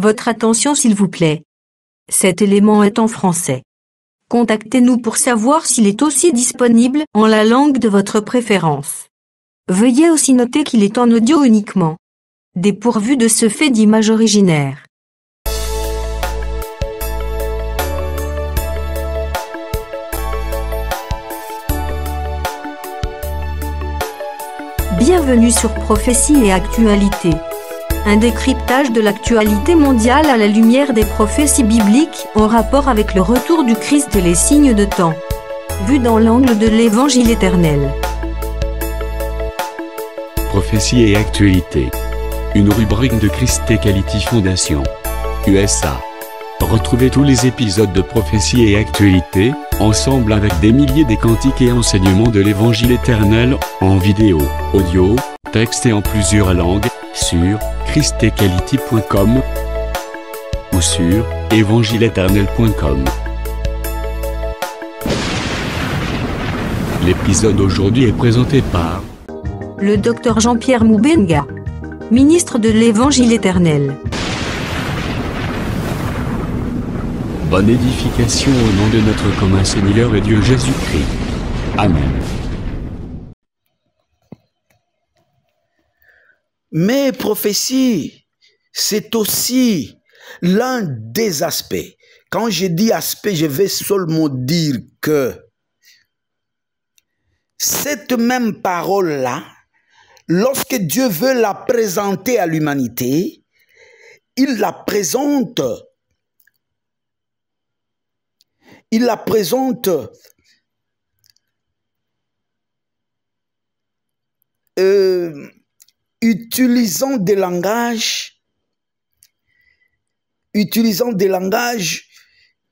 Votre attention s'il vous plaît. Cet élément est en français. Contactez-nous pour savoir s'il est aussi disponible en la langue de votre préférence. Veuillez aussi noter qu'il est en audio uniquement. Dépourvu de ce fait d'image originaire. Bienvenue sur Prophétie et Actualité. Un décryptage de l'actualité mondiale à la lumière des prophéties bibliques en rapport avec le retour du Christ et les signes de temps. Vu dans l'angle de l'Évangile éternel. Prophétie et Actualité. Une rubrique de Christ Equality Foundation. USA. Retrouvez tous les épisodes de Prophétie et Actualité, ensemble avec des milliers des cantiques et enseignements de l'Évangile éternel, en vidéo, audio, texte et en plusieurs langues, sur christequality.com ou sur évangileéternel.com. L'épisode d'aujourd'hui est présenté par le Dr Jean-Pierre Moubenga, ministre de l'Évangile éternel. Bonne édification au nom de notre commun Seigneur et Dieu Jésus-Christ. Amen. Mais prophétie, c'est aussi l'un des aspects. Quand je dis aspect, je vais seulement dire que cette même parole-là, lorsque Dieu veut la présenter à l'humanité, il la présente utilisant des langages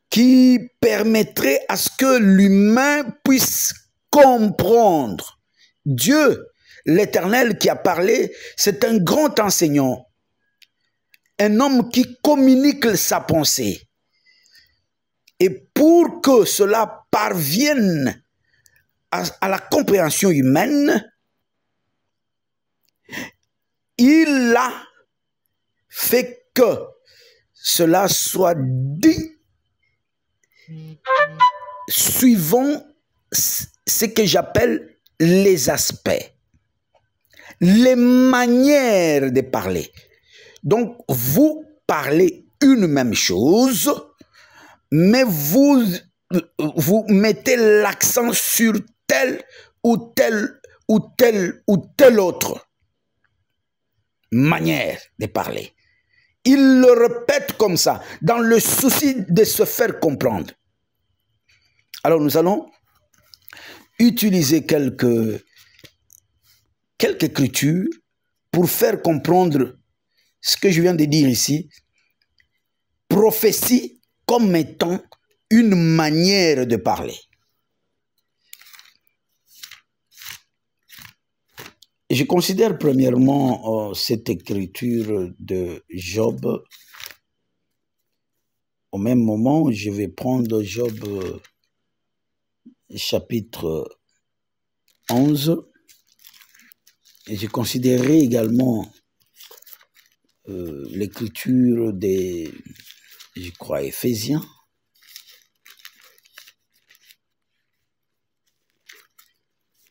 qui permettraient à ce que l'humain puisse comprendre. Dieu, l'Éternel qui a parlé, c'est un grand enseignant, un homme qui communique sa pensée. Et pour que cela parvienne à la compréhension humaine, il a fait que cela soit dit suivant ce que j'appelle les aspects, les manières de parler. Donc, vous parlez une même chose, mais vous mettez l'accent sur tel ou tel ou tel ou tel autre manière de parler. Il le répète comme ça, dans le souci de se faire comprendre. Alors nous allons utiliser quelques écritures pour faire comprendre ce que je viens de dire ici. Prophétie comme étant une manière de parler. Je considère premièrement cette écriture de Job. Au même moment, je vais prendre Job chapitre 11. Et je considérerai également l'écriture des, je crois, Éphésiens.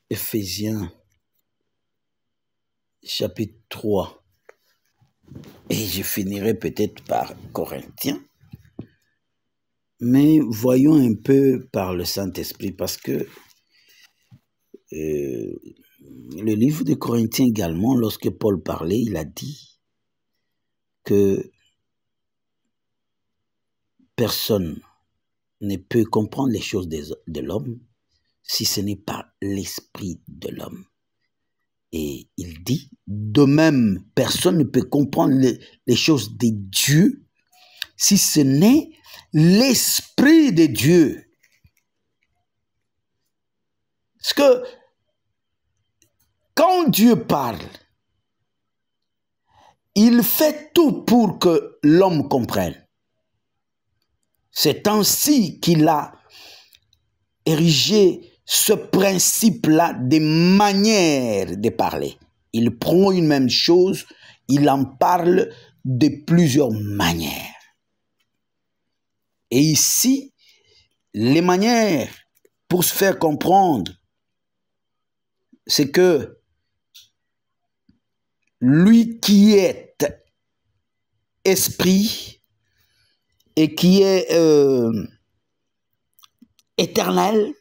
Éphésiens chapitre 3. Et je finirai peut-être par Corinthiens. Mais voyons un peu par le Saint-Esprit, parce que le livre de Corinthiens également, lorsque Paul parlait, il a dit que personne ne peut comprendre les choses de l'homme si ce n'est pas l'esprit de l'homme. Et il dit, de même, personne ne peut comprendre les choses de Dieu si ce n'est l'esprit de Dieu. Parce que quand Dieu parle, il fait tout pour que l'homme comprenne. C'est ainsi qu'il a érigé ce principe-là des manières de parler. Il prend une même chose, il en parle de plusieurs manières. Et ici, les manières pour se faire comprendre, c'est que lui qui est esprit et qui est éternel,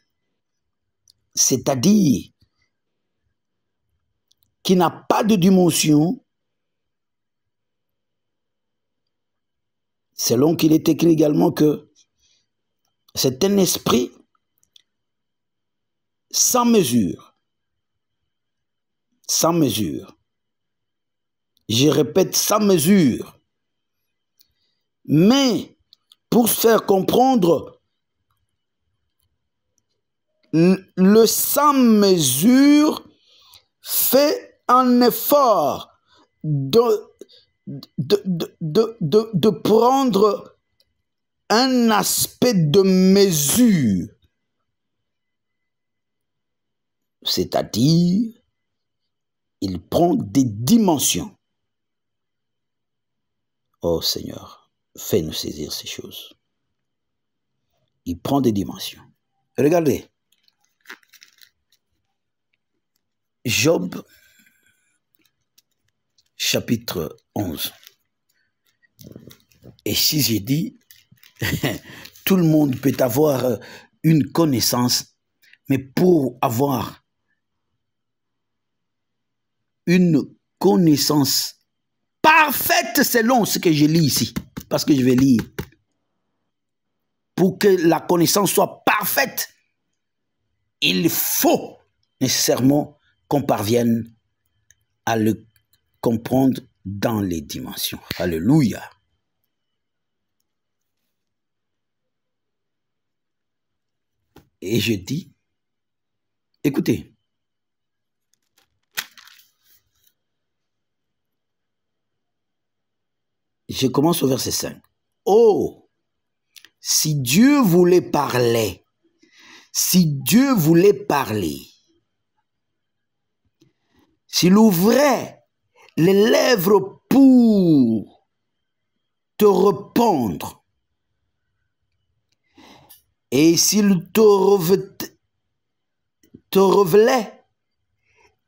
c'est-à-dire qui n'a pas de dimension, selon qu'il est écrit également que c'est un esprit sans mesure. Sans mesure. Je répète, sans mesure. Mais pour se faire comprendre, le sans mesure fait un effort de prendre un aspect de mesure. C'est-à-dire, il prend des dimensions. Oh Seigneur, fais-nous saisir ces choses. Il prend des dimensions. Regardez. Job, chapitre 11. Et si j'ai dit, tout le monde peut avoir une connaissance, mais pour avoir une connaissance parfaite selon ce que je lis ici, parce que je vais lire, pour que la connaissance soit parfaite, il faut nécessairement qu'on parvienne à le comprendre dans les dimensions. Alléluia. Et je dis, écoutez, je commence au verset 5. Oh, si Dieu voulait parler, si Dieu voulait parler, s'il ouvrait les lèvres pour te répondre, et s'il te révélait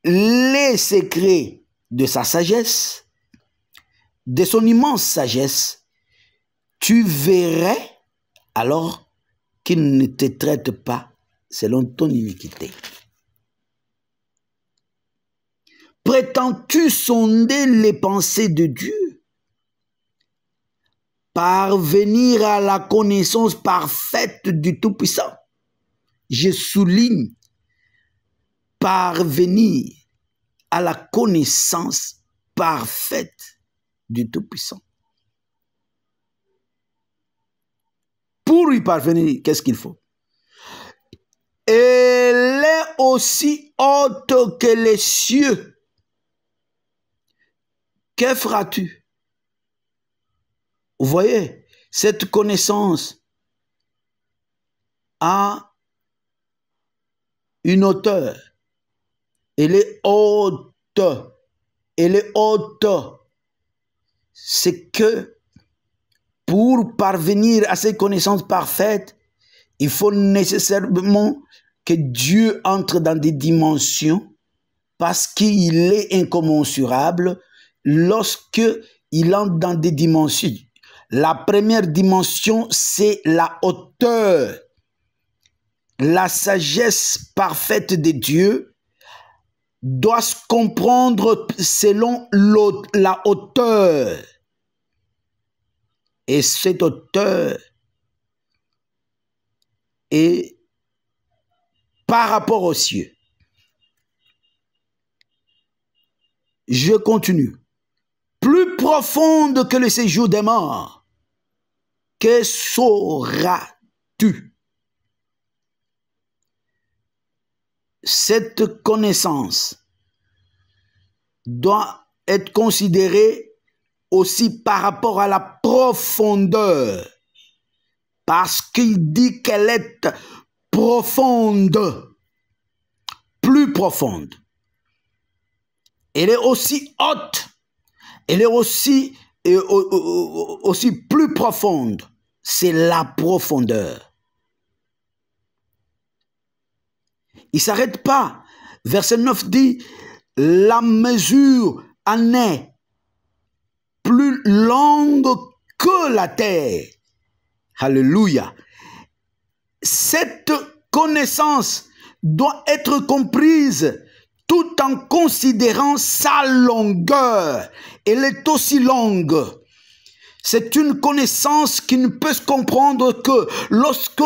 les secrets de sa sagesse, de son immense sagesse, tu verrais alors qu'il ne te traite pas selon ton iniquité. Prétends-tu sonder les pensées de Dieu? Parvenir à la connaissance parfaite du Tout-Puissant. Je souligne, parvenir à la connaissance parfaite du Tout-Puissant. Pour y parvenir, qu'est-ce qu'il faut? Elle est aussi haute que les cieux. Que feras-tu? Vous voyez, cette connaissance a une hauteur. Elle est haute. Elle est haute. C'est que pour parvenir à cette connaissance parfaite, il faut nécessairement que Dieu entre dans des dimensions parce qu'il est incommensurable lorsque il entre dans des dimensions. La première dimension, c'est la hauteur. La sagesse parfaite de Dieu doit se comprendre selon la hauteur. Et cette hauteur est par rapport aux cieux. Je continue. Plus profonde que le séjour des morts. Que sauras-tu? Cette connaissance doit être considérée aussi par rapport à la profondeur. Parce qu'il dit qu'elle est profonde. Plus profonde. Elle est aussi haute. Elle est aussi et aussi plus profonde, c'est la profondeur. Il ne s'arrête pas. Verset 9 dit, la mesure en est plus longue que la terre. Alléluia. Cette connaissance doit être comprise tout en considérant sa longueur. Elle est aussi longue. C'est une connaissance qui ne peut se comprendre que lorsque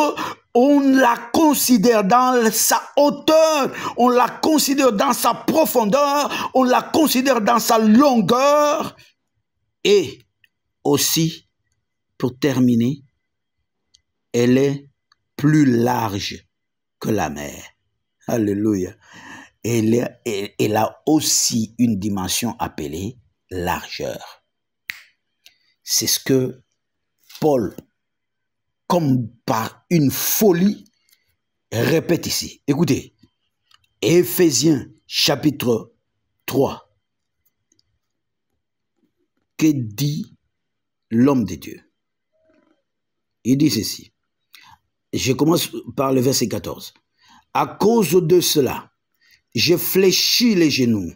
on la considère dans sa hauteur, on la considère dans sa profondeur, on la considère dans sa longueur. Et aussi, pour terminer, elle est plus large que la mer. Alléluia. Elle a aussi une dimension appelée largeur. C'est ce que Paul, comme par une folie, répète ici. Écoutez, Éphésiens chapitre 3. Que dit l'homme de Dieu? Il dit ceci. Je commence par le verset 14. À cause de cela, je fléchis les genoux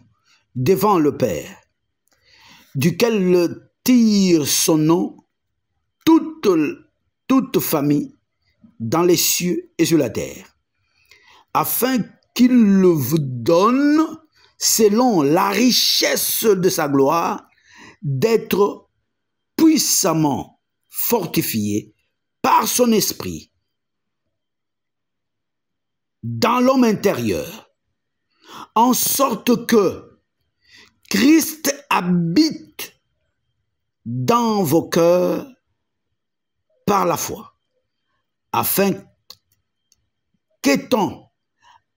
devant le Père, duquel tire son nom toute famille dans les cieux et sur la terre, afin qu'il vous donne, selon la richesse de sa gloire, d'être puissamment fortifié par son esprit dans l'homme intérieur, en sorte que Christ habite dans vos cœurs par la foi, afin qu'étant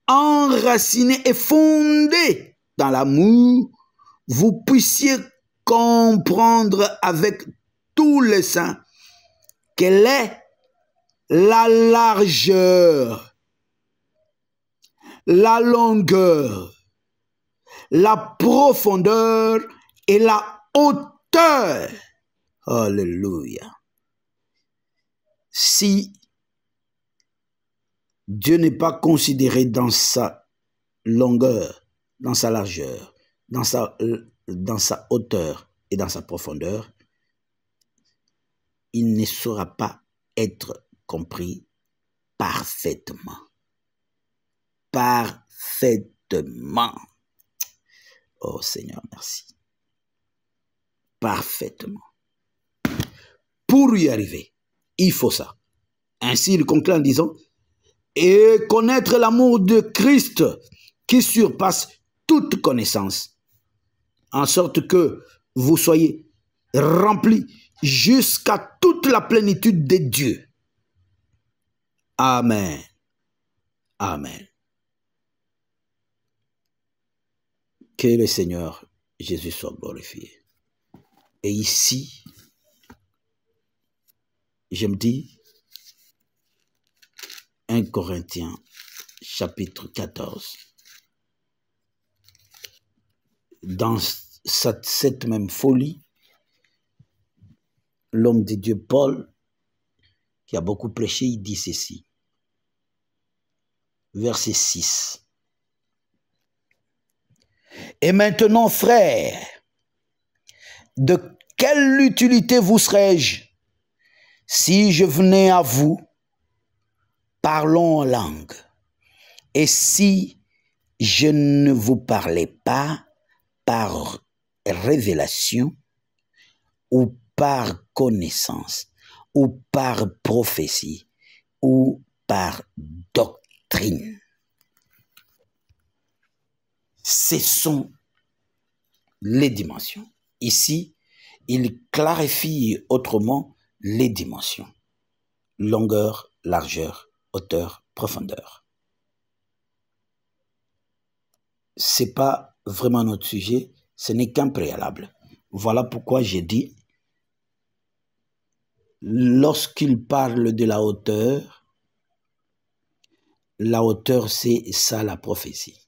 enracinés et fondés dans l'amour, vous puissiez comprendre avec tous les saints quelle est la largeur, la longueur, la profondeur et la hauteur. Alléluia. Si Dieu n'est pas considéré dans sa longueur, dans sa largeur, dans sa hauteur et dans sa profondeur, il ne saura pas être compris parfaitement. Parfaitement. Oh Seigneur, merci. Parfaitement. Pour y arriver, il faut ça. Ainsi, il conclut en disant, et connaître l'amour de Christ qui surpasse toute connaissance, en sorte que vous soyez remplis jusqu'à toute la plénitude de Dieu. Amen. Amen. Que le Seigneur Jésus soit glorifié. Et ici, je me dis, 1 Corinthiens, chapitre 14, dans cette même folie, l'homme de Dieu Paul, qui a beaucoup prêché, il dit ceci. Verset 6. Et maintenant, frères, de quelle utilité vous serais-je si je venais à vous, parlons en langue, et si je ne vous parlais pas par révélation ou par connaissance ou par prophétie ou par doctrine? Ce sont les dimensions. Ici, il clarifie autrement les dimensions. Longueur, largeur, hauteur, profondeur. Ce n'est pas vraiment notre sujet, ce n'est qu'un préalable. Voilà pourquoi j'ai dit, lorsqu'il parle de la hauteur, c'est ça la prophétie.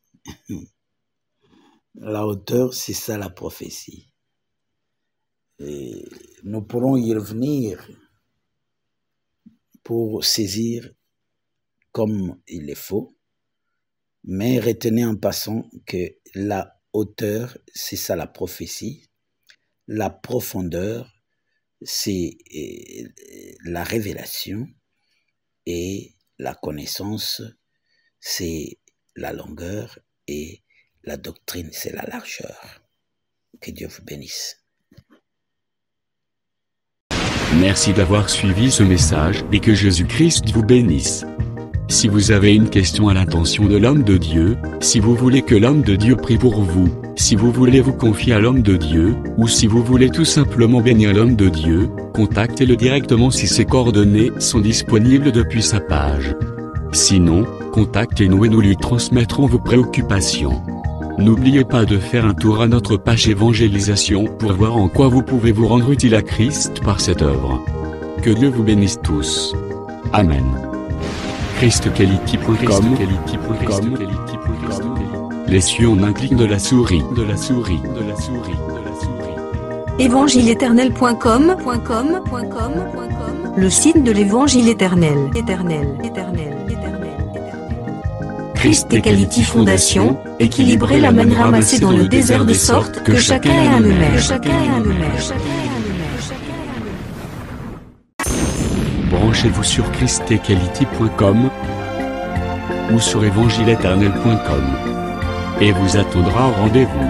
La hauteur, c'est ça la prophétie. Et nous pourrons y revenir pour saisir comme il le faut, mais retenez en passant que la hauteur, c'est ça la prophétie, la profondeur, c'est la révélation, et la connaissance, c'est la longueur, et la doctrine, c'est la largeur. Que Dieu vous bénisse. Merci d'avoir suivi ce message et que Jésus-Christ vous bénisse. Si vous avez une question à l'intention de l'homme de Dieu, si vous voulez que l'homme de Dieu prie pour vous, si vous voulez vous confier à l'homme de Dieu, ou si vous voulez tout simplement bénir l'homme de Dieu, contactez-le directement si ses coordonnées sont disponibles depuis sa page. Sinon, contactez-nous et nous lui transmettrons vos préoccupations. N'oubliez pas de faire un tour à notre page évangélisation pour voir en quoi vous pouvez vous rendre utile à Christ par cette œuvre. Que Dieu vous bénisse tous. Amen. ChristQuality.com. Les cieux en un clic de la souris. Évangile-éternel.com, le site de l'Évangile éternel. Christ et Quality Fondation, équilibrer la manne ramassée dans le désert de sorte que chacun ait un maire. Branchez-vous sur ChristEquality.com ou sur évangile-éternel.com et vous attendra au rendez-vous.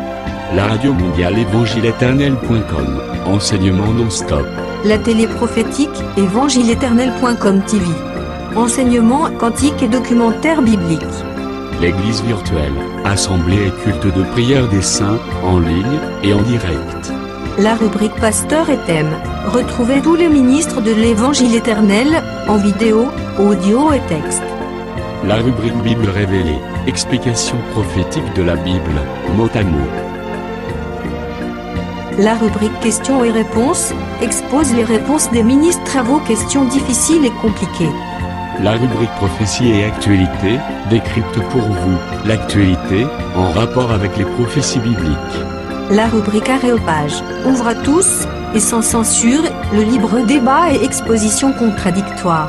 La radio mondiale évangile-éternel.com, enseignement non-stop. La télé prophétique, évangile-éternel.com TV. Enseignement quantique et documentaire biblique. L'église virtuelle, assemblée et culte de prière des saints, en ligne et en direct. La rubrique Pasteur et thème. Retrouvez tous les ministres de l'Évangile éternel, en vidéo, audio et texte. La rubrique Bible révélée, explication prophétique de la Bible, mot à mot. La rubrique Questions et réponses, expose les réponses des ministres à vos questions difficiles et compliquées. La rubrique Prophétie et actualité, décrypte pour vous l'actualité, en rapport avec les prophéties bibliques. La rubrique Aréopage, ouvre à tous, et sans censure, le libre débat et exposition contradictoire.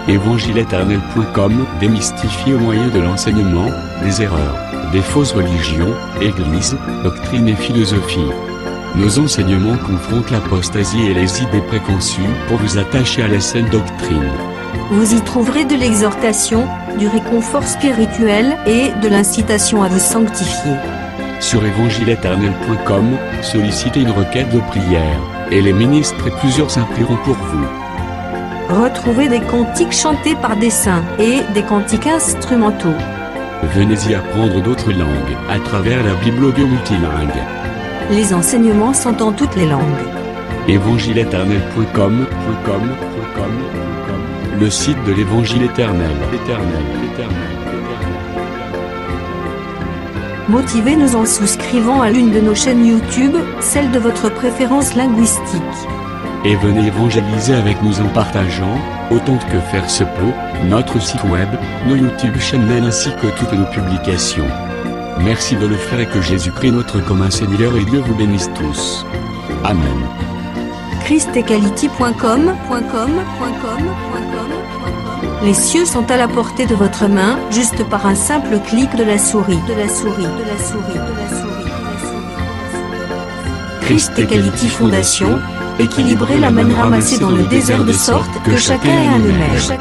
Évangile-éternel.com, démystifié au moyen de l'enseignement, des erreurs, des fausses religions, églises, doctrines et philosophie. Nos enseignements confrontent l'apostasie et les idées préconçues pour vous attacher à la saine doctrine. Vous y trouverez de l'exhortation, du réconfort spirituel et de l'incitation à vous sanctifier. Sur évangile-éternel.com, sollicitez une requête de prière, et les ministres et plusieurs saints prieront pour vous. Retrouvez des cantiques chantés par des saints et des cantiques instrumentaux. Venez y apprendre d'autres langues à travers la Bible audio multilingue. Les enseignements sont en toutes les langues. évangile-éternel.com, le site de l'Évangile éternel. Motivez-nous en souscrivant à l'une de nos chaînes YouTube, celle de votre préférence linguistique. Et venez évangéliser avec nous en partageant, autant que faire se peut, notre site web, nos YouTube channels ainsi que toutes nos publications. Merci de le faire et que Jésus-Christ notre commun Seigneur et Dieu vous bénisse tous. Amen. ChristEquality.com. Les cieux sont à la portée de votre main, juste par un simple clic de la souris. ChristEquality Fondation, équilibrer la manne ramassée dans le désert de sorte que chacun ait un maire.